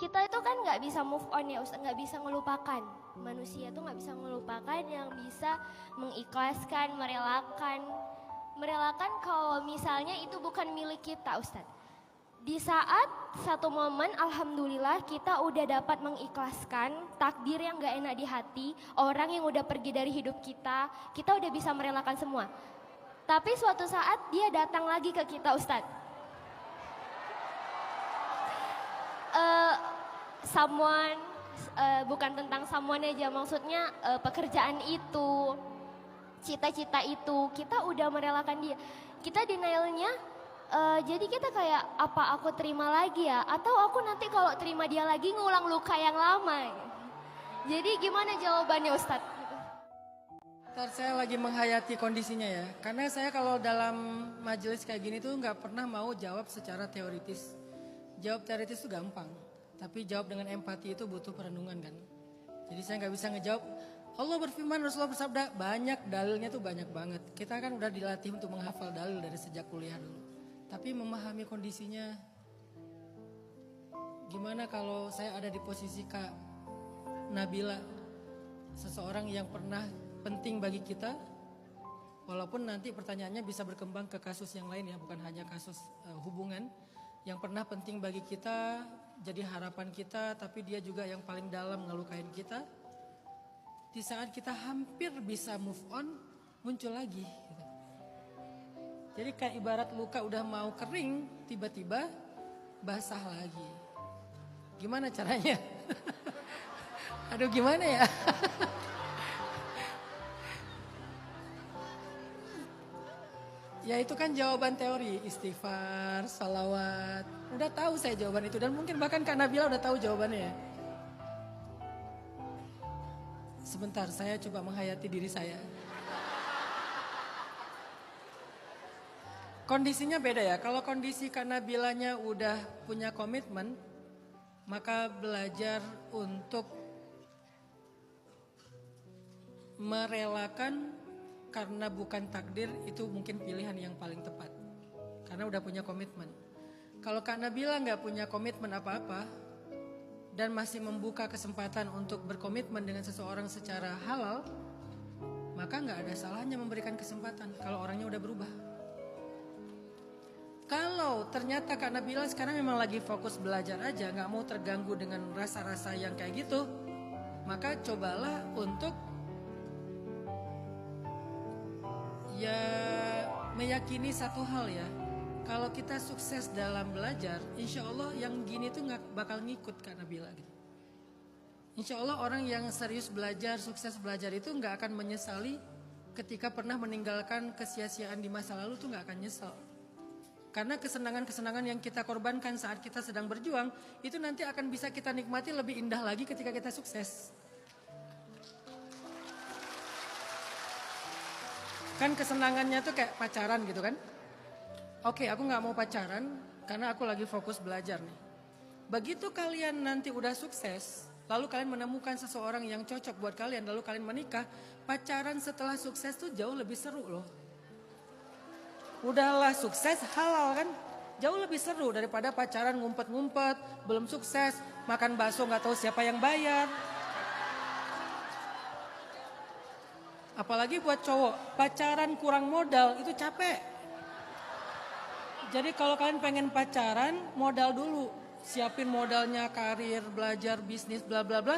kita itu kan nggak bisa move on ya Ustaz, nggak bisa melupakan. Manusia tuh nggak bisa melupakan, yang bisa mengikhlaskan, merelakan kalau misalnya itu bukan milik kita Ustaz. Di saat satu momen alhamdulillah kita udah dapat mengikhlaskan takdir yang gak enak di hati, orang yang udah pergi dari hidup kita udah bisa merelakan semua. Tapi suatu saat dia datang lagi ke kita Ustadz. Someone, bukan tentang someone aja, maksudnya pekerjaan itu, cita-cita itu, kita udah merelakan dia. Kita denialnya, jadi kita kayak apa aku terima lagi ya, atau aku nanti kalau terima dia lagi ngulang luka yang lama. Jadi gimana jawabannya Ustadz? Ntar saya lagi menghayati kondisinya ya, karena saya kalau dalam majelis kayak gini tuh nggak pernah mau jawab secara teoritis. Jawab teoritis itu gampang, tapi jawab dengan empati itu butuh perenungan kan. Jadi saya nggak bisa ngejawab, Allah berfirman, Rasulullah bersabda, banyak dalilnya tuh banyak banget. Kita kan udah dilatih untuk menghafal dalil dari sejak kuliah dulu. Tapi memahami kondisinya, gimana kalau saya ada di posisi Kak Nabila, seseorang yang pernah penting bagi kita, walaupun nanti pertanyaannya bisa berkembang ke kasus yang lain ya, bukan hanya kasus hubungan. Yang pernah penting bagi kita, jadi harapan kita, tapi dia juga yang paling dalam ngelukain kita. Di saat kita hampir bisa move on, muncul lagi. Jadi kayak ibarat luka udah mau kering, tiba-tiba basah lagi. Gimana caranya? Aduh gimana ya? Ya itu kan jawaban teori, istighfar, salawat. Udah tahu saya jawaban itu, dan mungkin bahkan Kak Nabila udah tahu jawabannya ya. Sebentar, saya coba menghayati diri saya. Kondisinya beda ya, kalau kondisi Kak Nabilanya udah punya komitmen, maka belajar untuk merelakan karena bukan takdir, itu mungkin pilihan yang paling tepat. Karena udah punya komitmen. Kalau Kak Nabila nggak punya komitmen apa-apa dan masih membuka kesempatan untuk berkomitmen dengan seseorang secara halal, maka nggak ada salahnya memberikan kesempatan kalau orangnya udah berubah. Kalau ternyata Kak Nabila sekarang memang lagi fokus belajar aja, nggak mau terganggu dengan rasa-rasa yang kayak gitu, maka cobalah untuk ya meyakini satu hal ya, kalau kita sukses dalam belajar, insya Allah yang gini tuh nggak bakal ngikut Kak Nabila gitu. Insya Allah orang yang serius belajar, sukses belajar itu nggak akan menyesali ketika pernah meninggalkan kesia-siaan di masa lalu, tuh nggak akan nyesal. Karena kesenangan-kesenangan yang kita korbankan saat kita sedang berjuang, itu nanti akan bisa kita nikmati lebih indah lagi ketika kita sukses. Kan kesenangannya tuh kayak pacaran gitu kan. Oke, aku gak mau pacaran karena aku lagi fokus belajar nih. Begitu kalian nanti udah sukses, lalu kalian menemukan seseorang yang cocok buat kalian, lalu kalian menikah, pacaran setelah sukses tuh jauh lebih seru loh. Udahlah sukses halal kan, jauh lebih seru daripada pacaran ngumpet-ngumpet, belum sukses, makan bakso gak tahu siapa yang bayar. Apalagi buat cowok, pacaran kurang modal itu capek. Jadi kalau kalian pengen pacaran, modal dulu. Siapin modalnya, karir, belajar, bisnis, bla bla bla.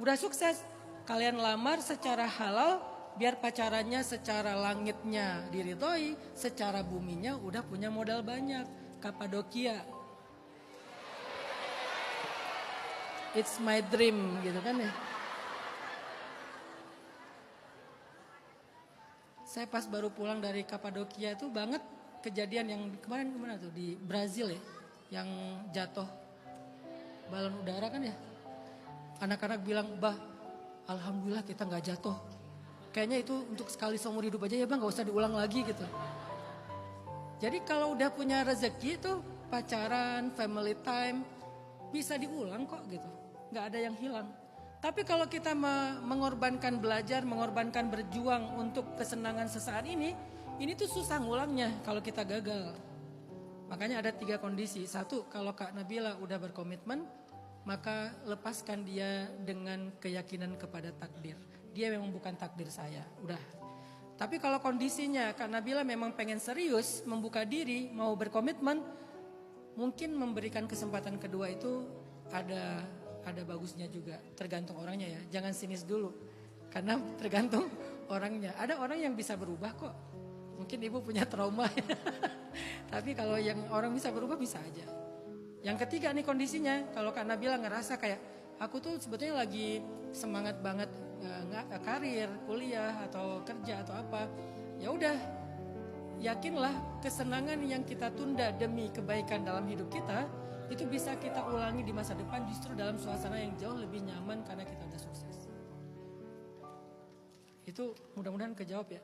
Udah sukses, kalian lamar secara halal, biar pacarannya secara langitnya diridhoi, secara buminya udah punya modal banyak. Kapadokia. It's my dream gitu kan ya. Saya pas baru pulang dari Kapadokia itu banget kejadian yang kemarin tuh di Brazil ya, yang jatuh balon udara kan ya. Anak-anak bilang, "Bah, alhamdulillah kita nggak jatuh. Kayaknya itu untuk sekali seumur hidup aja ya Bang, nggak usah diulang lagi gitu." Jadi kalau udah punya rezeki tuh pacaran, family time bisa diulang kok gitu, nggak ada yang hilang. Tapi kalau kita mengorbankan belajar, mengorbankan berjuang untuk kesenangan sesaat ini tuh susah ngulangnya kalau kita gagal. Makanya ada 3 kondisi. 1, kalau Kak Nabila udah berkomitmen, maka lepaskan dia dengan keyakinan kepada takdir. Dia memang bukan takdir saya, udah. Tapi kalau kondisinya Kak Nabila memang pengen serius, membuka diri, mau berkomitmen, mungkin memberikan kesempatan kedua itu ada bagusnya juga, tergantung orangnya ya. Jangan sinis dulu, karena tergantung orangnya. Ada orang yang bisa berubah kok. Mungkin ibu punya trauma, tapi kalau yang orang bisa berubah bisa aja. Yang ketiga nih kondisinya, kalau Kak Nabila ngerasa kayak aku tuh sebetulnya lagi semangat banget karir, kuliah atau kerja atau apa, ya udah, yakinlah kesenangan yang kita tunda demi kebaikan dalam hidup kita itu bisa kita ulangi di masa depan justru dalam suasana yang jauh lebih nyaman karena kita udah sukses. Itu mudah-mudahan kejawab ya.